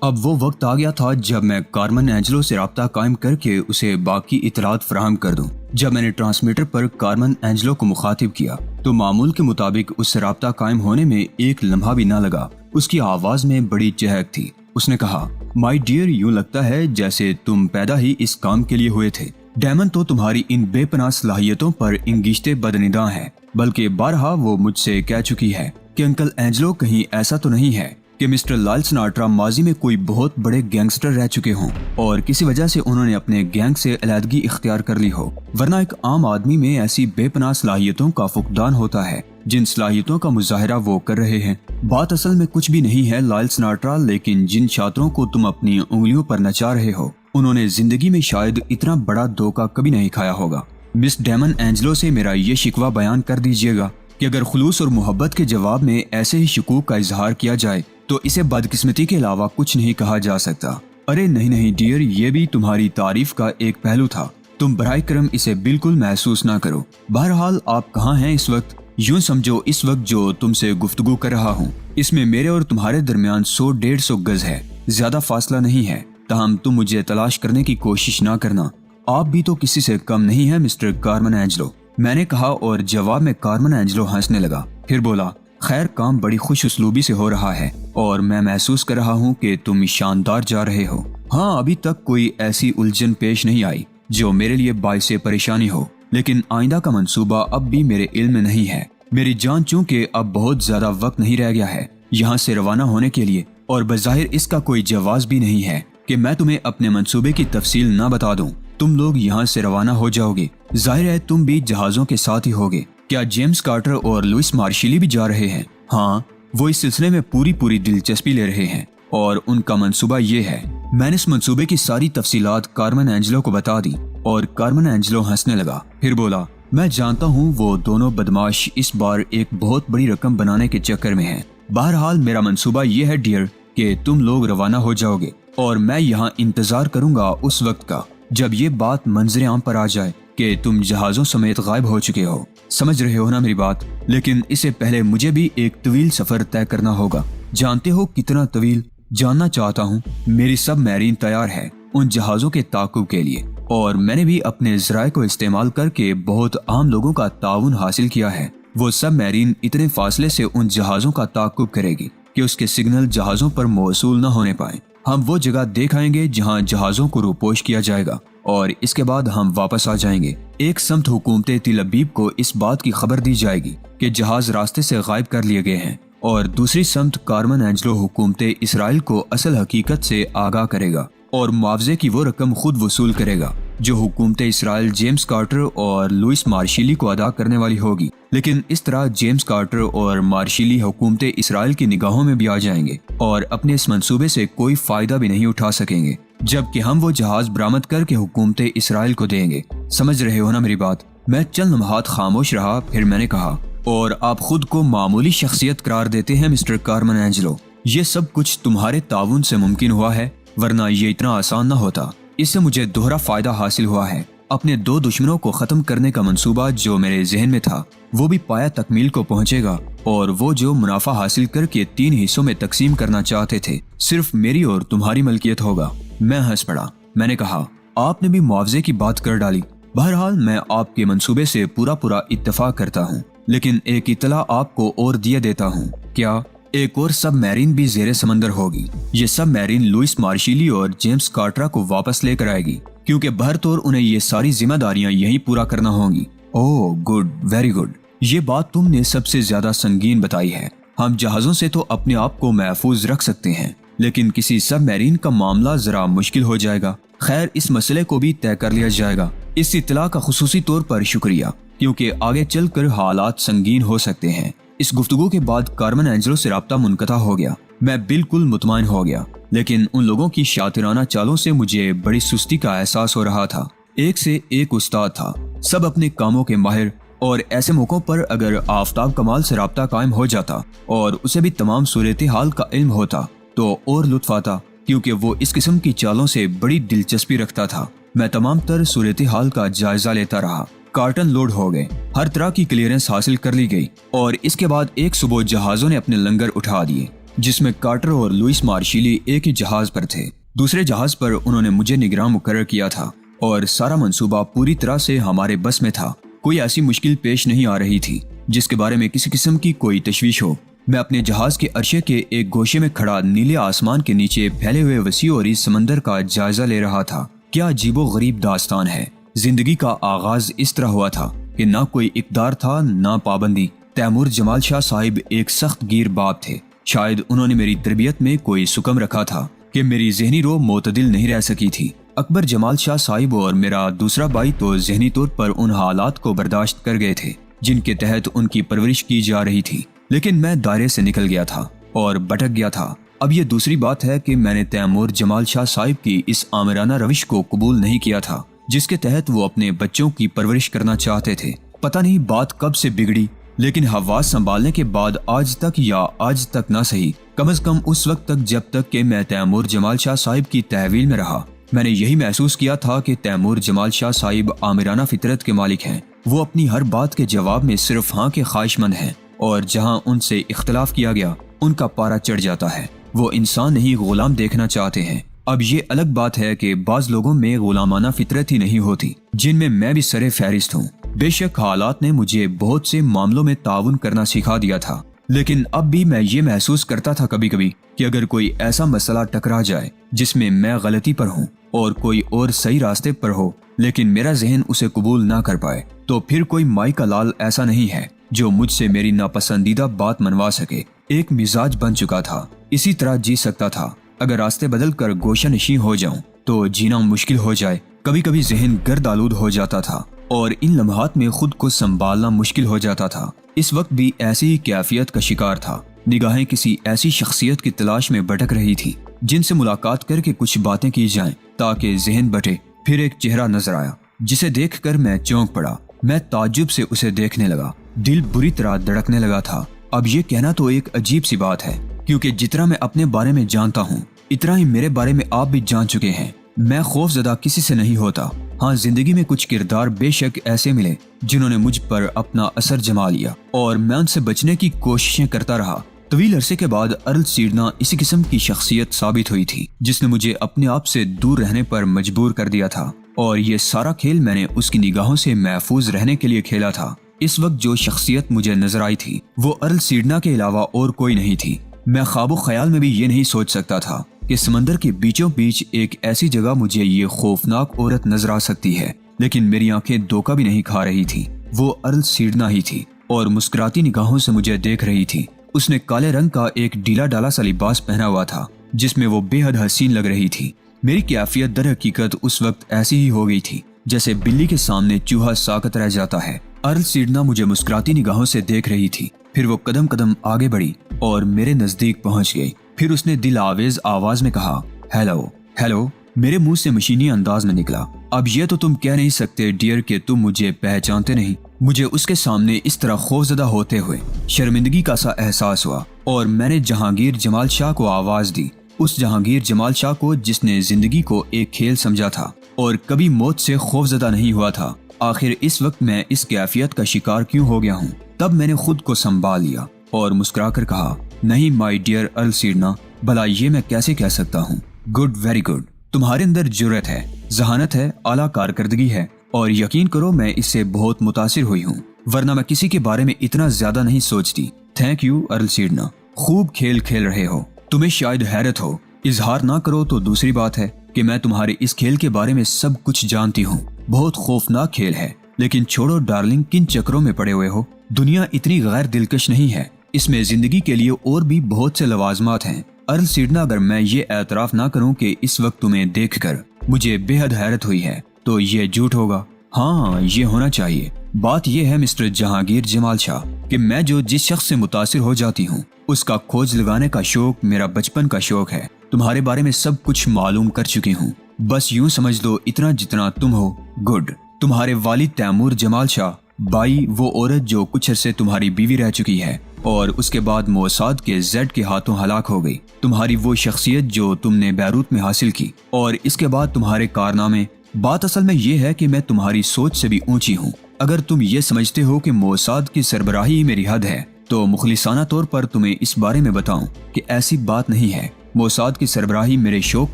اب وہ وقت آ گیا تھا جب میں کارمن اینجلو سے رابطہ قائم کر کے اسے باقی اطلاعات فراہم کر دوں۔ جب میں نے ٹرانسمیٹر پر کارمن اینجلو کو مخاطب کیا تو معمول کے مطابق اس سے رابطہ قائم ہونے میں ایک لمحہ بھی نہ لگا۔ اس کی آواز میں بڑی چہک تھی۔ اس نے کہا، مائی ڈیئر، یوں لگتا ہے جیسے تم پیدا ہی اس کام کے لیے ہوئے تھے۔ ڈیمن تو تمہاری ان بے پناہ صلاحیتوں پر انگیشتے بدنیداں ہے، بلکہ بارہا وہ مجھ سے کہہ چکی ہے کہ انکل اینجلو کہیں ایسا تو نہیں ہے کہ مسٹر لائل سناٹرا ماضی میں کوئی بہت بڑے گینگسٹر رہ چکے ہوں اور کسی وجہ سے انہوں نے اپنے گینگ سے علیحدگی اختیار کر لی ہو، ورنہ ایک عام آدمی میں ایسی بے پناہ صلاحیتوں کا فقدان ہوتا ہے جن صلاحیتوں کا مظاہرہ وہ کر رہے ہیں۔ بات اصل میں کچھ بھی نہیں ہے لائل سناٹرا، لیکن جن شاطروں کو تم اپنی انگلیوں پر نچا رہے ہو انہوں نے زندگی میں شاید اتنا بڑا دھوکہ کبھی نہیں کھایا ہوگا۔ مس ڈیمن اینجلو سے میرا یہ شکوہ بیان کر دیجیے گا کہ اگر خلوص اور محبت کے جواب میں ایسے ہی شکوک کا اظہار کیا جائے تو اسے بدقسمتی کے علاوہ کچھ نہیں کہا جا سکتا۔ ارے نہیں ڈیئر، یہ بھی تمہاری تعریف کا ایک پہلو تھا، تم براہ کرم اسے بالکل محسوس نہ کرو۔ بہرحال آپ کہاں ہیں اس وقت؟ یوں سمجھو اس وقت جو تم سے گفتگو کر رہا ہوں اس میں میرے اور تمہارے درمیان 100-150 گز ہے، زیادہ فاصلہ نہیں ہے، تاہم تم مجھے تلاش کرنے کی کوشش نہ کرنا۔ آپ بھی تو کسی سے کم نہیں ہیں مسٹر کارمن اینجلو، میں نے کہا، اور جواب میں کارمن اینجلو ہنسنے لگا۔ پھر بولا، خیر کام بڑی خوش اسلوبی سے ہو رہا ہے اور میں محسوس کر رہا ہوں کہ تم شاندار جا رہے ہو۔ ہاں، ابھی تک کوئی ایسی الجھن پیش نہیں آئی جو میرے لیے باعث پریشانی ہو، لیکن آئندہ کا منصوبہ اب بھی میرے علم میں نہیں ہے۔ میری جان چونکہ اب بہت زیادہ وقت نہیں رہ گیا ہے یہاں سے روانہ ہونے کے لیے، اور بظاہر اس کا کوئی جواز بھی نہیں ہے کہ میں تمہیں اپنے منصوبے کی تفصیل نہ بتا دوں۔ تم لوگ یہاں سے روانہ ہو جاؤ گے، ظاہر ہے تم بھی جہازوں کے ساتھ ہی ہوگے۔ کیا جیمز کارٹر اور لوئس مارشلی بھی جا رہے ہیں؟ ہاں، وہ اس سلسلے میں پوری دلچسپی لے رہے ہیں اور ان کا منصوبہ یہ ہے۔ میں نے اس منصوبے کی ساری تفصیلات کارمن اینجلو کو بتا دی اور کارمن اینجلو ہنسنے لگا۔ پھر بولا، میں جانتا ہوں وہ دونوں بدماش اس بار ایک بہت بڑی رقم بنانے کے چکر میں ہیں۔ بہرحال میرا منصوبہ یہ ہے ڈیئر کہ تم لوگ روانہ ہو جاؤ گے اور میں یہاں انتظار کروں گا اس وقت کا جب یہ بات منظر عام پر آ جائے کہ تم جہازوں سمیت غائب ہو چکے ہو۔ سمجھ رہے ہو نا میری بات؟ لیکن اسے پہلے مجھے بھی ایک طویل سفر طے کرنا ہوگا۔ جانتے ہو کتنا طویل؟ جاننا چاہتا ہوں۔ میری سب میرین تیار ہے ان جہازوں کے تعاقب کے لیے، اور میں نے بھی اپنے ذرائع کو استعمال کر کے بہت عام لوگوں کا تعاون حاصل کیا ہے۔ وہ سب میرین اتنے فاصلے سے ان جہازوں کا تعاقب کرے گی کہ اس کے سگنل جہازوں پر موصول نہ ہونے پائیں۔ ہم وہ جگہ دیکھ آئیں گے جہاں جہازوں کو روپوش کیا جائے گا اور اس کے بعد ہم واپس آ جائیں گے۔ ایک سمت حکومت تل ابیب کو اس بات کی خبر دی جائے گی کہ جہاز راستے سے غائب کر لیے گئے ہیں، اور دوسری سمت کارمن اینجلو حکومت اسرائیل کو اصل حقیقت سے آگاہ کرے گا اور معاوضے کی وہ رقم خود وصول کرے گا جو حکومت اسرائیل جیمز کارٹر اور لوئس مارشلی کو ادا کرنے والی ہوگی۔ لیکن اس طرح جیمز کارٹر اور مارشلی حکومت اسرائیل کی نگاہوں میں بھی آ جائیں گے اور اپنے اس منصوبے سے کوئی فائدہ بھی نہیں اٹھا سکیں گے، جبکہ ہم وہ جہاز برآمد کر کے حکومت اسرائیل کو دیں گے۔ سمجھ رہے ہو نا میری بات؟ میں چند لمحات خاموش رہا، پھر میں نے کہا، اور آپ خود کو معمولی شخصیت قرار دیتے ہیں مسٹر کارمن اینجلو؟ یہ سب کچھ تمہارے تعاون سے ممکن ہوا ہے، ورنہ یہ اتنا آسان نہ ہوتا۔ اس سے مجھے دوہرا فائدہ حاصل ہوا ہے۔ اپنے 2 دشمنوں کو ختم کرنے کا منصوبہ جو میرے ذہن میں تھا وہ بھی پایا تکمیل کو پہنچے گا، اور وہ جو منافع حاصل کر کے 3 حصوں میں تقسیم کرنا چاہتے تھے صرف میری اور تمہاری ملکیت ہوگا۔ میں ہنس پڑا۔ میں نے کہا، آپ نے بھی معاوضے کی بات کر ڈالی۔ بہرحال میں آپ کے منصوبے سے پورا اتفاق کرتا ہوں، لیکن ایک اطلاع آپ کو اور دیے دیتا ہوں۔ کیا؟ ایک اور سب میرین بھی زیر سمندر ہوگی۔ یہ سب میرین لوئس مارشلی اور جیمز کارٹرا کو واپس لے کر آئے گی، کیونکہ بہر طور انہیں یہ ساری ذمہ داریاں یہیں پورا کرنا ہوں گی۔ اوہ گڈ، ویری گڈ، یہ بات تم نے سب سے زیادہ سنگین بتائی ہے۔ ہم جہازوں سے تو اپنے آپ کو محفوظ رکھ سکتے ہیں، لیکن کسی سب میرین کا معاملہ ذرا مشکل ہو جائے گا۔ خیر، اس مسئلے کو بھی طے کر لیا جائے گا۔ اس اطلاع کا خصوصی طور پر شکریہ، کیونکہ آگے چل کر حالات سنگین ہو سکتے ہیں۔ اس گفتگو کے بعد کارمن اینجلو سے رابطہ منقطع ہو گیا۔ میں بالکل مطمئن ہو گیا، لیکن ان لوگوں کی شاطرانہ چالوں سے مجھے بڑی سستی کا احساس ہو رہا تھا۔ ایک سے ایک استاد تھا، سب اپنے کاموں کے ماہر، اور ایسے موقعوں پر اگر آفتاب کمال سے رابطہ قائم ہو جاتا اور اسے بھی تمام صورتحال کا علم ہوتا تو اور لطف آتا، کیونکہ وہ اس قسم کی چالوں سے بڑی دلچسپی رکھتا تھا۔ میں تمام تر صورتحال کا جائزہ لیتا رہا۔ کارٹن لوڈ ہو گئے، ہر طرح کی کلیئرنس حاصل کر لی گئی، اور اس کے بعد ایک صبح جہازوں نے اپنے لنگر اٹھا دیے۔ جس میں کارٹر اور لوئس مارشیلی ایک ہی جہاز پر تھے۔ دوسرے جہاز پر انہوں نے مجھے نگراں مقرر کیا تھا اور سارا منصوبہ پوری طرح سے ہمارے بس میں تھا۔ کوئی ایسی مشکل پیش نہیں آ رہی تھی جس کے بارے میں کسی قسم کی کوئی تشویش ہو۔ میں اپنے جہاز کے عرشے کے ایک گوشے میں کھڑا نیلے آسمان کے نیچے پھیلے ہوئے وسیع اور اس سمندر کا جائزہ لے رہا تھا۔ کیا عجیب و غریب داستان ہے۔ زندگی کا آغاز اس طرح ہوا تھا کہ نہ کوئی اقدار تھا نہ پابندی۔ تیمور جمال شاہ صاحب ایک سخت گیر باپ تھے۔ شاید انہوں نے میری تربیت میں کوئی سکم رکھا تھا کہ میری ذہنی روح معتدل نہیں رہ سکی تھی۔ اکبر جمال شاہ صاحب اور میرا دوسرا بھائی تو ذہنی طور پر ان حالات کو برداشت کر گئے تھے جن کے تحت ان کی پرورش کی جا رہی تھی، لیکن میں دائرے سے نکل گیا تھا اور بھٹک گیا تھا۔ اب یہ دوسری بات ہے کہ میں نے تیمور جمال شاہ صاحب کی اس آمرانہ روش کو قبول نہیں کیا تھا جس کے تحت وہ اپنے بچوں کی پرورش کرنا چاہتے تھے۔ پتہ نہیں بات کب سے بگڑی، لیکن حواس سنبھالنے کے بعد آج تک یا آج تک نہ صحیح، کم از کم اس وقت تک جب تک کہ میں تیمور جمال شاہ صاحب کی تحویل میں رہا، میں نے یہی محسوس کیا تھا کہ تیمور جمال شاہ صاحب آمرانہ فطرت کے مالک ہیں۔ وہ اپنی ہر بات کے جواب میں صرف ہاں کے خواہش مند ہیں اور جہاں ان سے اختلاف کیا گیا ان کا پارا چڑھ جاتا ہے۔ وہ انسان نہیں غلام دیکھنا چاہتے ہیں۔ اب یہ الگ بات ہے کہ بعض لوگوں میں غلامانہ فطرت ہی نہیں ہوتی، جن میں بھی سر فہرست ہوں۔ بے شک حالات نے مجھے بہت سے معاملوں میں تعاون کرنا سکھا دیا تھا، لیکن اب بھی میں یہ محسوس کرتا تھا کبھی کبھی کہ اگر کوئی ایسا مسئلہ ٹکرا جائے جس میں غلطی پر ہوں اور کوئی اور صحیح راستے پر ہو لیکن میرا ذہن اسے قبول نہ کر پائے، تو پھر کوئی مائی کا لال ایسا نہیں ہے جو مجھ سے میری ناپسندیدہ بات منوا سکے۔ ایک مزاج بن چکا تھا، اسی طرح جی سکتا تھا۔ اگر راستے بدل کر گوشہ نشین ہو جاؤں تو جینا مشکل ہو جائے۔ کبھی کبھی ذہن گرد آلود ہو جاتا تھا اور ان لمحات میں خود کو سنبھالنا مشکل ہو جاتا تھا۔ اس وقت بھی ایسی ہی کیفیت کا شکار تھا۔ نگاہیں کسی ایسی شخصیت کی تلاش میں بھٹک رہی تھی جن سے ملاقات کر کے کچھ باتیں کی جائیں تاکہ ذہن بٹے۔ پھر ایک چہرہ نظر آیا جسے دیکھ کر میں چونک پڑا۔ میں تعجب سے اسے دیکھنے لگا، دل بری طرح دھڑکنے لگا تھا۔ اب یہ کہنا تو ایک عجیب سی بات ہے، کیونکہ جتنا میں اپنے بارے میں جانتا ہوں اتنا ہی میرے بارے میں آپ بھی جان چکے ہیں۔ میں خوف زدہ کسی سے نہیں ہوتا۔ ہاں، زندگی میں کچھ کردار بے شک ایسے ملے جنہوں نے مجھ پر اپنا اثر جما لیا اور میں ان سے بچنے کی کوششیں کرتا رہا۔ طویل عرصے کے بعد ارل سیڈنا اسی قسم کی شخصیت ثابت ہوئی تھی جس نے مجھے اپنے آپ سے دور رہنے پر مجبور کر دیا تھا، اور یہ سارا کھیل میں نے اس کی نگاہوں سے محفوظ رہنے کے لیے کھیلا تھا۔ اس وقت جو شخصیت مجھے نظر آئی تھی وہ ارل سیڈنا کے علاوہ اور کوئی نہیں تھی۔ میں خواب و خیال میں بھی یہ نہیں سوچ سکتا تھا کہ سمندر کے بیچوں بیچ ایک ایسی جگہ مجھے یہ خوفناک عورت نظر آ سکتی ہے، لیکن میری آنکھیں دھوکہ بھی نہیں کھا رہی تھی۔ وہ ارل سیڈنا ہی تھی اور مسکراتی نگاہوں سے مجھے دیکھ رہی تھی۔ اس نے کالے رنگ کا ایک ڈھیلا ڈالا سا لباس پہنا ہوا تھا جس میں وہ بے حد حسین لگ رہی تھی۔ میری کیفیت در حقیقت اس وقت ایسی ہی ہو گئی تھی جیسے بلی کے سامنے چوہا ساکت رہ جاتا ہے۔ ارل سیڈنا مجھے مسکراتی نگاہوں سے دیکھ رہی تھی، پھر وہ قدم قدم آگے بڑھی اور میرے نزدیک پہنچ گئی۔ پھر اس نے دل آویز آواز میں کہا، ہیلو ہیلو۔ میرے منہ سے مشینی انداز میں نکلا، اب یہ تو تم کہہ نہیں سکتے ڈیئر کہ تم مجھے پہچانتے نہیں۔ مجھے اس کے سامنے اس طرح خوفزدہ ہوتے ہوئے شرمندگی کا سا احساس ہوا، اور میں نے جہانگیر جمال شاہ کو آواز دی، اس جہانگیر جمال شاہ کو جس نے زندگی کو ایک کھیل سمجھا تھا اور کبھی موت سے خوفزدہ نہیں ہوا تھا۔ آخر اس وقت میں اس کیفیت کا شکار کیوں ہو گیا ہوں؟ تب میں نے خود کو سنبھال لیا اور مسکرا کر کہا، نہیں مائی ڈیئر ارل سیڈنا، بھلا یہ میں کیسے کہہ سکتا ہوں؟ Good, very good. تمہارے اندر جرأت ہے، ذہانت ہے، اعلیٰ کارکردگی ہے، اور یقین کرو میں اس سے بہت متاثر ہوئی ہوں، ورنہ میں کسی کے بارے میں اتنا زیادہ نہیں سوچتی۔ تھینک یو ارل سیڈنا، خوب کھیل کھیل رہے ہو۔ تمہیں شاید حیرت ہو، اظہار نہ کرو تو دوسری بات ہے کہ میں تمہارے اس کھیل کے بارے میں سب کچھ جانتی ہوں۔ بہت خوفناک کھیل ہے، لیکن چھوڑو ڈارلنگ، کن چکروں میں پڑے ہوئے ہو؟ دنیا اتنی غیر دلکش نہیں ہے، اس میں زندگی کے لیے اور بھی بہت سے لوازمات ہیں۔ ارل سیڈنا، اگر میں یہ اعتراف نہ کروں کہ اس وقت تمہیں دیکھ کر مجھے بے حد حیرت ہوئی ہے تو یہ جھوٹ ہوگا۔ ہاں، یہ ہونا چاہیے۔ بات یہ ہے مسٹر جہانگیر جمال شاہ کہ میں جس شخص سے متاثر ہو جاتی ہوں اس کا کھوج لگانے کا شوق میرا بچپن کا شوق ہے۔ تمہارے بارے میں سب کچھ معلوم کر چکی ہوں، بس یوں سمجھ لو اتنا جتنا تم ہو۔ گڈ۔ تمہارے والد تیمور جمال شاہ، بائی وہ عورت جو کچھ عرصے تمہاری بیوی رہ چکی ہے اور اس کے بعد موساد کے زیڈ کے ہاتھوں ہلاک ہو گئی، تمہاری وہ شخصیت جو تم نے بیروت میں حاصل کی، اور اس کے بعد تمہارے کارنامے۔ بات اصل میں یہ ہے کہ میں تمہاری سوچ سے بھی اونچی ہوں۔ اگر تم یہ سمجھتے ہو کہ موساد کی سربراہی میری حد ہے تو مخلصانہ طور پر تمہیں اس بارے میں بتاؤں کہ ایسی بات نہیں ہے۔ موساد کی سربراہی میرے شوق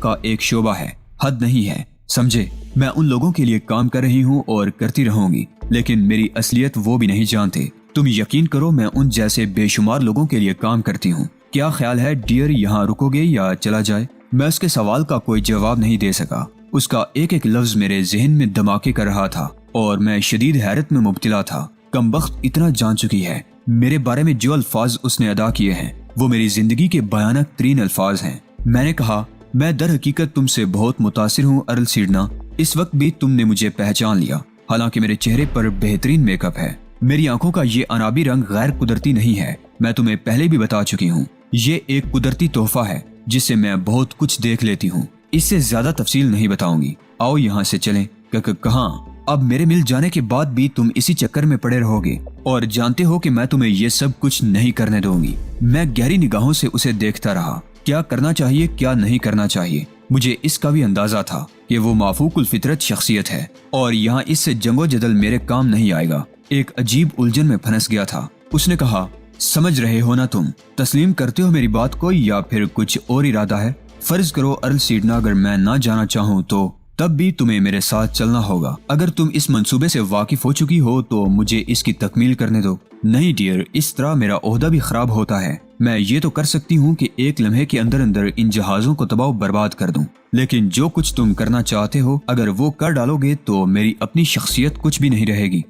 کا ایک شعبہ ہے، حد نہیں ہے، سمجھے؟ میں ان لوگوں کے لیے کام کر رہی ہوں اور کرتی رہوں گی، لیکن میری اصلیت وہ بھی نہیں جانتے۔ تم یقین کرو میں ان جیسے بے شمار لوگوں کے لیے کام کرتی ہوں۔ کیا خیال ہے ڈیئر، یہاں رکو گے یا چلا جائے؟ میں اس کے سوال کا کوئی جواب نہیں دے سکا۔ اس کا ایک ایک لفظ میرے ذہن میں دھماکے کر رہا تھا اور میں شدید حیرت میں مبتلا تھا۔ کمبخت اتنا جان چکی ہے۔ میرے بارے میں جو الفاظ اس نے ادا کیے ہیں وہ میری زندگی کے بھیانک ترین الفاظ ہیں۔ میں نے کہا، میں در حقیقت تم سے بہت متاثر ہوں ارل سیڈنا۔ اس وقت بھی تم نے مجھے پہچان لیا، حالانکہ میرے چہرے پر بہترین میک اپ ہے۔ میری آنکھوں کا یہ انابی رنگ غیر قدرتی نہیں ہے، میں تمہیں پہلے بھی بتا چکی ہوں۔ یہ ایک قدرتی تحفہ ہے جس سے میں بہت کچھ دیکھ لیتی ہوں۔ اس سے زیادہ تفصیل نہیں بتاؤں گی۔ آؤ یہاں سے چلیں۔ کہاں؟ اب میرے مل جانے کے بعد بھی تم اسی چکر میں پڑے رہو گے اور جانتے ہو کہ میں تمہیں یہ سب کچھ نہیں کرنے دوں گی۔ میں گہری نگاہوں سے اسے دیکھتا رہا۔ کیا کرنا چاہیے کیا نہیں کرنا چاہیے، مجھے اس کا بھی اندازہ تھا کہ وہ مافوق الفطرت شخصیت ہے اور یہاں اس سے جنگ و جدل میرے کام نہیں آئے گا۔ ایک عجیب الجھن میں پھنس گیا تھا۔ اس نے کہا، سمجھ رہے ہو نا، تم تسلیم کرتے ہو میری بات کو یا پھر کچھ اور ارادہ ہے؟ فرض کرو ارل سیڈنا، اگر میں نہ جانا چاہوں تو تب بھی تمہیں میرے ساتھ چلنا ہوگا۔ اگر تم اس منصوبے سے واقف ہو چکی ہو تو مجھے اس کی تکمیل کرنے دو۔ نہیں ڈیئر، اس طرح میرا عہدہ بھی خراب ہوتا ہے۔ میں یہ تو کر سکتی ہوں کہ ایک لمحے کے اندر اندر ان جہازوں کو تباہ و برباد کر دوں، لیکن جو کچھ تم کرنا چاہتے ہو اگر وہ کر ڈالو گے تو میری اپنی شخصیت کچھ بھی نہیں رہے گی۔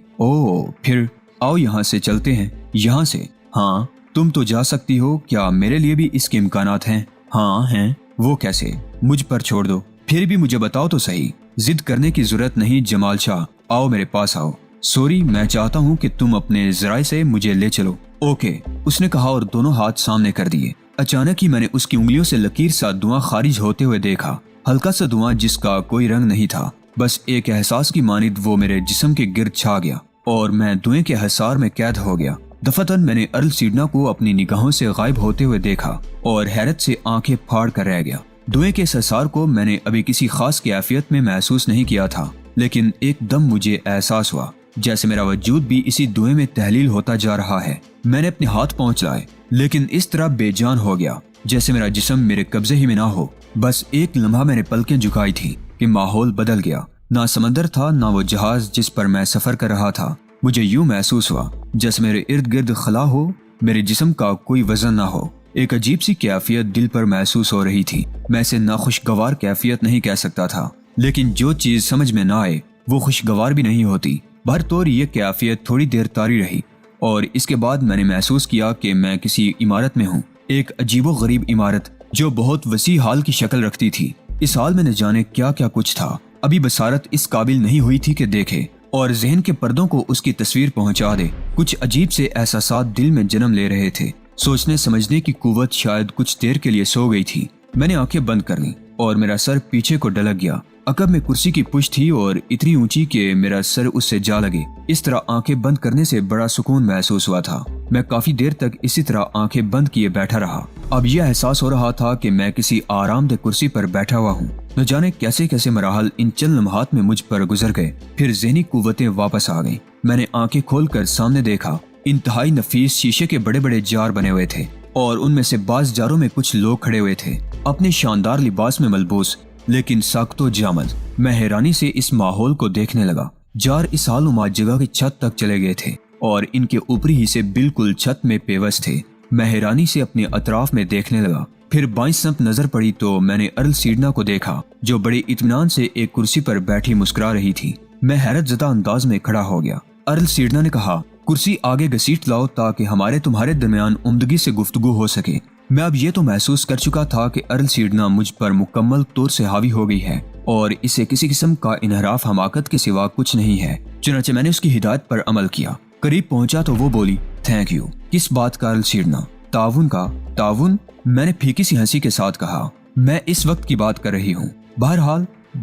پھر آؤ یہاں سے چلتے ہیں۔ یہاں سے؟ ہاں، تم تو جا سکتی ہو، کیا میرے لیے بھی اس کے امکانات ہیں؟ ہاں ہیں۔ وہ کیسے؟ مجھ پر چھوڑ دو۔ پھر بھی مجھے بتاؤ تو صحیح۔ ضد کرنے کی ضرورت نہیں جمال شاہ، آؤ میرے پاس آؤ۔ سوری، میں چاہتا ہوں کہ تم اپنے ذرائع سے مجھے لے چلو۔ اوکے، اس نے کہا اور دونوں ہاتھ سامنے کر دیے۔ اچانک ہی میں نے اس کی انگلیوں سے لکیر سا دھواں خارج ہوتے ہوئے دیکھا، ہلکا سا دھواں جس کا کوئی رنگ نہیں تھا، بس ایک احساس کی مانند وہ میرے جسم کے گرد چھا گیا اور میں دھوئیں کے حصار میں قید ہو گیا۔ دفعتاً میں نے ارل سیڈنا کو اپنی نگاہوں سے غائب ہوتے ہوئے دیکھا اور حیرت سے آنکھیں پھاڑ کر رہ گیا۔ دھوئیں کے اس حصار کو میں نے ابھی کسی خاص کیفیت میں محسوس نہیں کیا تھا، لیکن ایک دم مجھے احساس ہوا جیسے میرا وجود بھی اسی دھوئیں میں تحلیل ہوتا جا رہا ہے۔ میں نے اپنے ہاتھ پہنچ لائے، لیکن اس طرح بے جان ہو گیا جیسے میرا جسم میرے قبضے ہی میں نہ ہو۔ بس ایک لمحہ میں نے پلکیں جھکائی تھی کہ ماحول بدل گیا۔ نہ سمندر تھا، نہ وہ جہاز جس پر میں سفر کر رہا تھا۔ مجھے یوں محسوس ہوا جیسے میرے ارد گرد خلا ہو، میرے جسم کا کوئی وزن نہ ہو۔ ایک عجیب سی کیفیت دل پر محسوس ہو رہی تھی۔ میں اسے ناخوشگوار کیفیت نہیں کہہ سکتا تھا، لیکن جو چیز سمجھ میں نہ آئے وہ خوشگوار بھی نہیں ہوتی۔ بہرطور یہ کیفیت تھوڑی دیر طاری رہی اور اس کے بعد میں نے محسوس کیا کہ میں کسی عمارت میں ہوں، ایک عجیب و غریب عمارت جو بہت وسیع ہال کی شکل رکھتی تھی۔ اس ہال میں نہ جانے کیا کیا کچھ تھا، ابھی بصارت اس قابل نہیں ہوئی تھی کہ دیکھے اور ذہن کے پردوں کو اس کی تصویر پہنچا دے۔ کچھ عجیب سے احساسات دل میں جنم لے رہے تھے۔ سوچنے سمجھنے کی قوت شاید کچھ دیر کے لیے سو گئی تھی۔ میں نے آنکھیں بند کر لیں اور میرا سر پیچھے کو ڈلک گیا۔ عقب میں کرسی کی پشت تھی اور اتنی اونچی کہ میرا سر اس سے جا لگے۔ اس طرح آنکھیں بند کرنے سے بڑا سکون محسوس ہوا تھا۔ میں کافی دیر تک اسی طرح آنکھیں بند کیے بیٹھا رہا۔ اب یہ احساس ہو رہا تھا کہ میں کسی آرام دہ کرسی پر بیٹھا ہوا ہوں۔ نہ جانے کیسے کیسے مراحل ان چند لمحات میں مجھ پر گزر گئے، پھر ذہنی قوتیں واپس آ گئیں۔ میں نے آنکھیں کھول کر سامنے دیکھا۔ انتہائی نفیس شیشے کے بڑے بڑے جار بنے ہوئے تھے اور ان میں سے بعض جاروں میں کچھ لوگ کھڑے ہوئے تھے، اپنے شاندار لباس میں ملبوس لیکن سخت و جامد۔ میں حیرانی سے اس ماحول کو دیکھنے لگا۔ جار اس حالنما جگہ کی چھت تک چلے گئے تھے اور ان کے اوپری حصے بالکل چھت میں پیوست تھے۔ میں حیرانی سے اپنے اطراف میں دیکھنے لگا، پھر بائیں سمت نظر پڑی تو میں نے ارل سیڈنا کو دیکھا جو بڑے اطمینان سے ایک کرسی پر بیٹھی مسکرا رہی تھی۔ میں حیرت زدہ انداز میں کھڑا ہو گیا۔ ارل سیڈنا نے کہا، کرسی آگے گھسیٹ لاؤ تاکہ ہمارے تمہارے درمیان عمدگی سے گفتگو ہو سکے۔ میں اب یہ تو محسوس کر چکا تھا کہ ارل سیڈنا مجھ پر مکمل طور سے حاوی ہو گئی ہے اور اسے کسی قسم کا انحراف حماقت کے سوا کچھ نہیں ہے۔ چنانچہ میں نے اس کی ہدایت پر عمل کیا۔ قریب پہنچا تو وہ بولی، تھینک یو۔ کس بات کا ارل سیڈنا؟ تعاون کا۔ تعاون؟ میں نے پھیکی سی ہنسی کے ساتھ کہا، میں اس وقت کی بات کر رہی ہوں۔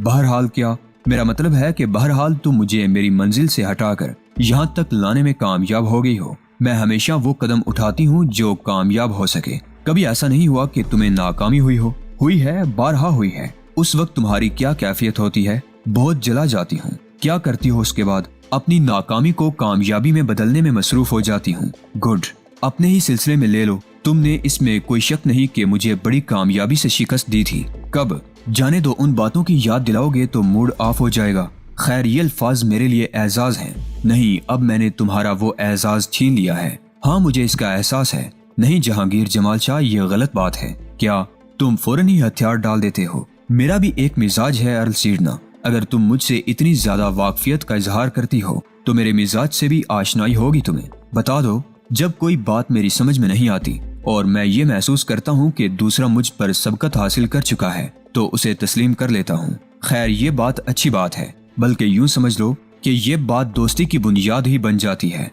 بہرحال کیا؟ میرا مطلب ہے کہ بہرحال تم مجھے میری منزل سے ہٹا کر یہاں تک لانے میں کامیاب ہو گئی ہو۔ میں ہمیشہ وہ قدم اٹھاتی ہوں جو کامیاب ہو سکے۔ کبھی ایسا نہیں ہوا کہ تمہیں ناکامی ہوئی ہو؟ ہوئی ہے، بارہا ہوئی ہے۔ اس وقت تمہاری کیا کیفیت ہوتی ہے؟ بہت جلا جاتی ہوں۔ کیا کرتی ہو اس کے بعد؟ اپنی ناکامی کو کامیابی میں بدلنے میں مصروف ہو جاتی ہوں۔ گڈ، اپنے ہی سلسلے میں لے لو، تم نے اس میں کوئی شک نہیں کہ مجھے بڑی کامیابی سے شکست دی تھی۔ کب؟ جانے دو، ان باتوں کی یاد دلاؤ گے تو موڈ آف ہو جائے گا۔ خیر، یہ الفاظ میرے لیے اعزاز ہیں۔ نہیں، اب میں نے تمہارا وہ اعزاز چھین لیا ہے۔ ہاں، مجھے اس کا احساس ہے۔ نہیں جہانگیر جمال شاہ، یہ غلط بات ہے۔ کیا تم فوراً ہی ہتھیار ڈال دیتے ہو؟ میرا بھی ایک مزاج ہے ارل سیڈنا۔ اگر تم مجھ سے اتنی زیادہ واقفیت کا اظہار کرتی ہو تو میرے مزاج سے بھی آشنائی ہوگی تمہیں۔ بتا دو، جب کوئی بات میری سمجھ میں نہیں آتی اور میں یہ محسوس کرتا ہوں کہ دوسرا مجھ پر سبقت حاصل کر چکا ہے تو اسے تسلیم کر لیتا ہوں۔ خیر، یہ بات اچھی بات ہے، بلکہ یوں سمجھ لو کہ یہ بات دوستی کی بنیاد ہی بن جاتی ہے۔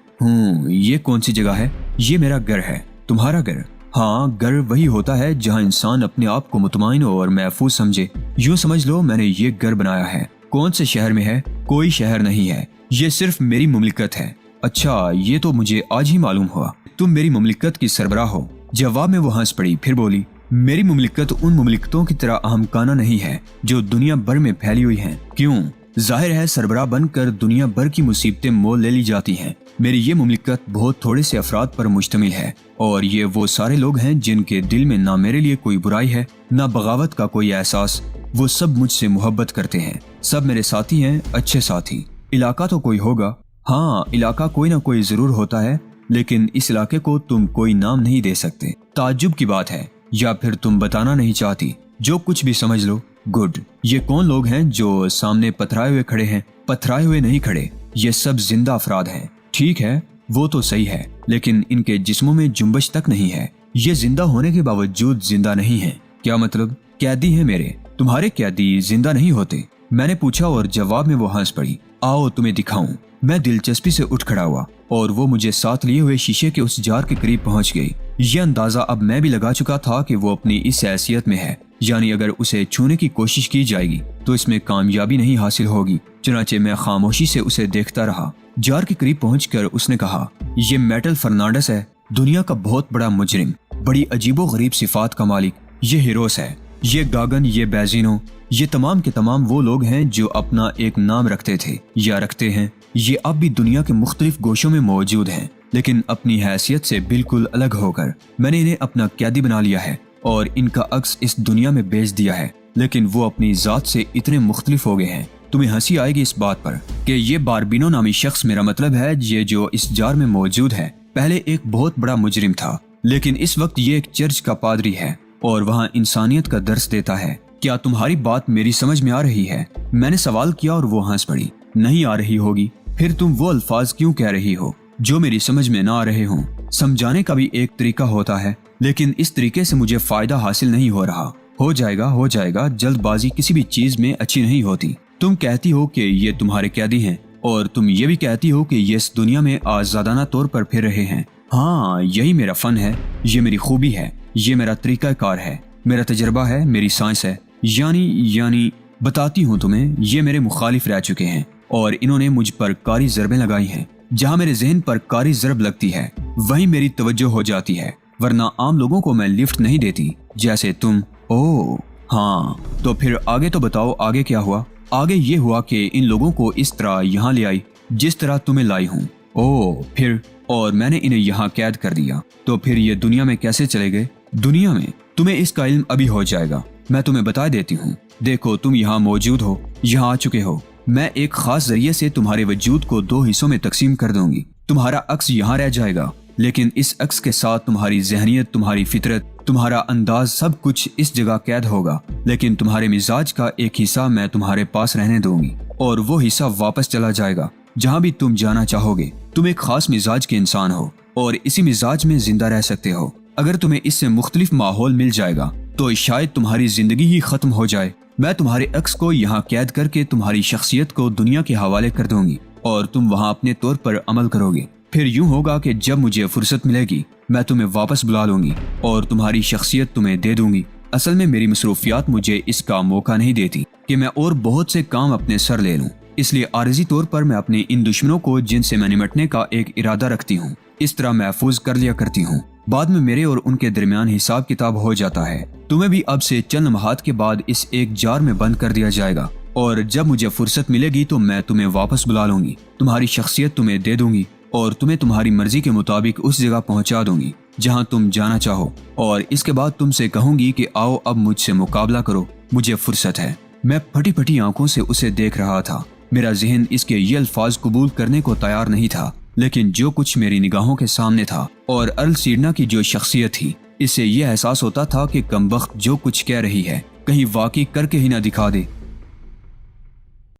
یہ کون سی جگہ ہے؟ یہ میرا گھر ہے۔ تمہارا گھر؟ ہاں، گھر وہی ہوتا ہے جہاں انسان اپنے آپ کو مطمئن اور محفوظ سمجھے۔ یوں سمجھ لو میں نے یہ گھر بنایا ہے۔ کون سے شہر میں ہے؟ کوئی شہر نہیں ہے، یہ صرف میری مملکت ہے۔ اچھا، یہ تو مجھے آج ہی معلوم ہوا۔ تم میری مملکت کی سربراہ ہو؟ جواب میں وہ ہنس پڑی، پھر بولی، میری مملکت ان مملکتوں کی طرح اہمکانہ نہیں ہے جو دنیا بھر میں پھیلی ہوئی ہیں۔ کیوں؟ ظاہر ہے سربراہ بن کر دنیا بھر کی مصیبتیں مول لے لی جاتی ہیں۔ میری یہ مملکت بہت تھوڑے سے افراد پر مشتمل ہے، اور یہ وہ سارے لوگ ہیں جن کے دل میں نہ میرے لیے کوئی برائی ہے، نہ بغاوت کا کوئی احساس۔ وہ سب مجھ سے محبت کرتے ہیں، سب میرے ساتھی ہیں، اچھے ساتھی۔ علاقہ تو کوئی ہوگا؟ ہاں، علاقہ کوئی نہ کوئی ضرور ہوتا ہے، لیکن اس علاقے کو تم کوئی نام نہیں دے سکتے۔ تعجب کی بات ہے، یا پھر تم بتانا نہیں چاہتی؟ جو کچھ بھی سمجھ لو۔ گڈ۔ یہ کون لوگ ہیں جو سامنے پتھرائے ہوئے کھڑے ہیں؟ پتھرائے ہوئے نہیں کھڑے، یہ سب زندہ افراد ہیں۔ ٹھیک ہے، وہ تو صحیح ہے، لیکن ان کے جسموں میں جنبش تک نہیں ہے۔ یہ زندہ ہونے کے باوجود زندہ نہیں ہیں۔ کیا مطلب؟ قیدی ہیں میرے۔ تمہارے قیدی زندہ نہیں ہوتے؟ میں نے پوچھا اور جواب میں وہ ہنس پڑی۔ آؤ تمہیں دکھاؤں۔ میں دلچسپی سے اٹھ کھڑا ہوا اور وہ مجھے ساتھ لیے ہوئے شیشے کے اس جار کے قریب پہنچ گئی۔ یہ اندازہ اب میں بھی لگا چکا تھا کہ وہ اپنی اس حیثیت میں ہے، یعنی اگر اسے چھونے کی کوشش کی جائے گی تو اس میں کامیابی نہیں حاصل ہوگی۔ چنانچہ میں خاموشی سے اسے دیکھتا رہا۔ جار کے قریب پہنچ کر اس نے کہا، یہ میٹل فرنانڈس ہے، دنیا کا بہت بڑا مجرم، بڑی عجیب و غریب صفات کا مالک۔ یہ ہیروس ہے، یہ گاگن، یہ بیزینو، یہ تمام کے تمام وہ لوگ ہیں جو اپنا ایک نام رکھتے تھے یا رکھتے ہیں۔ یہ اب بھی دنیا کے مختلف گوشوں میں موجود ہیں، لیکن اپنی حیثیت سے بالکل الگ ہو کر۔ میں نے انہیں اپنا قیدی بنا لیا ہے اور ان کا عکس اس دنیا میں بیچ دیا ہے، لیکن وہ اپنی ذات سے اتنے مختلف ہو گئے ہیں۔ تمہیں ہنسی آئے گی اس بات پر کہ یہ باربینو نامی شخص، میرا مطلب ہے یہ جو اس جار میں موجود ہے، پہلے ایک بہت بڑا مجرم تھا، لیکن اس وقت یہ ایک چرچ کا پادری ہے اور وہاں انسانیت کا درس دیتا ہے۔ کیا تمہاری بات میری سمجھ میں آ رہی ہے؟ میں نے سوال کیا اور وہ ہنس پڑی۔ نہیں آ رہی ہوگی، پھر تم وہ الفاظ کیوں کہہ رہی ہو جو میری سمجھ میں نہ آ رہے ہوں؟ سمجھانے کا بھی ایک طریقہ ہوتا ہے، لیکن اس طریقے سے مجھے فائدہ حاصل نہیں ہو رہا۔ ہو جائے گا، جلد بازی کسی بھی چیز میں اچھی نہیں ہوتی۔ تم کہتی ہو کہ یہ تمہارے قیدی ہیں، اور تم یہ بھی کہتی ہو کہ یہ اس دنیا میں آزادانہ طور پر پھر رہے ہیں۔ ہاں، یہی میرا فن ہے، یہ میری خوبی ہے، یہ میرا طریقہ کار ہے، میرا تجربہ ہے، میری سائنس ہے۔ یعنی بتاتی ہوں تمہیں، یہ میرے مخالف رہ چکے ہیں اور انہوں نے مجھ پر کاری ضربیں لگائی ہیں۔ جہاں میرے ذہن پر کاری ضرب لگتی ہے وہیں میری توجہ ہو جاتی ہے، ورنہ عام لوگوں کو میں لفٹ نہیں دیتی جیسے تم۔ اوہ ہاں، تو پھر آگے تو بتاؤ، آگے کیا ہوا؟ آگے یہ ہوا کہ ان لوگوں کو اس طرح یہاں لے آئی جس طرح تمہیں لائی ہوں۔ اوہ پھر؟ اور میں نے انہیں یہاں قید کر دیا۔ تو پھر یہ دنیا میں کیسے چلے گئے؟ دنیا میں تمہیں اس کا علم ابھی ہو جائے گا، میں تمہیں بتا دیتی ہوں۔ دیکھو، تم یہاں موجود ہو، یہاں آ چکے ہو۔ میں ایک خاص ذریعے سے تمہارے وجود کو 2 حصوں میں تقسیم کر دوں گی۔ تمہارا عکس یہاں رہ جائے گا، لیکن اس عکس کے ساتھ تمہاری ذہنیت، تمہاری فطرت، تمہارا انداز، سب کچھ اس جگہ قید ہوگا۔ لیکن تمہارے مزاج کا ایک حصہ میں تمہارے پاس رہنے دوں گی، اور وہ حصہ واپس چلا جائے گا جہاں بھی تم جانا چاہو گے۔ تم ایک خاص مزاج کے انسان ہو اور اسی مزاج میں زندہ رہ سکتے ہو۔ اگر تمہیں اس سے مختلف ماحول مل جائے گا تو شاید تمہاری زندگی ہی ختم ہو جائے۔ میں تمہارے عکس کو یہاں قید کر کے تمہاری شخصیت کو دنیا کے حوالے کر دوں گی اور تم وہاں اپنے طور پر عمل کرو گے۔ پھر یوں ہوگا کہ جب مجھے فرصت ملے گی میں تمہیں واپس بلا لوں گی اور تمہاری شخصیت تمہیں دے دوں گی۔ اصل میں میری مصروفیات مجھے اس کا موقع نہیں دیتی کہ میں اور بہت سے کام اپنے سر لے لوں، اس لیے عارضی طور پر میں اپنے ان دشمنوں کو جن سے میں نمٹنے کا ایک ارادہ رکھتی ہوں اس طرح محفوظ کر لیا کرتی ہوں۔ بعد میں میرے اور ان کے درمیان حساب کتاب ہو جاتا ہے۔ تمہیں بھی اب سے چند لمحات کے بعد اس ایک جار میں بند کر دیا جائے گا، اور جب مجھے فرصت ملے گی تو میں تمہیں واپس بلا لوں گی، تمہاری شخصیت تمہیں دے دوں گی اور تمہیں تمہاری مرضی کے مطابق اس جگہ پہنچا دوں گی جہاں تم جانا چاہو، اور اس کے بعد تم سے کہوں گی کہ آؤ اب مجھ سے مقابلہ کرو، مجھے فرصت ہے۔ میں پھٹی پھٹی آنکھوں سے اسے دیکھ رہا تھا۔ میرا ذہن اس کے یہ الفاظ قبول کرنے کو تیار نہیں تھا، لیکن جو کچھ میری نگاہوں کے سامنے تھا اور ارل سیڈنا کی جو شخصیت تھی، اس سے یہ احساس ہوتا تھا کہ کمبخت جو کچھ کہہ رہی ہے کہیں واقعی کر کے ہی نہ دکھا دے۔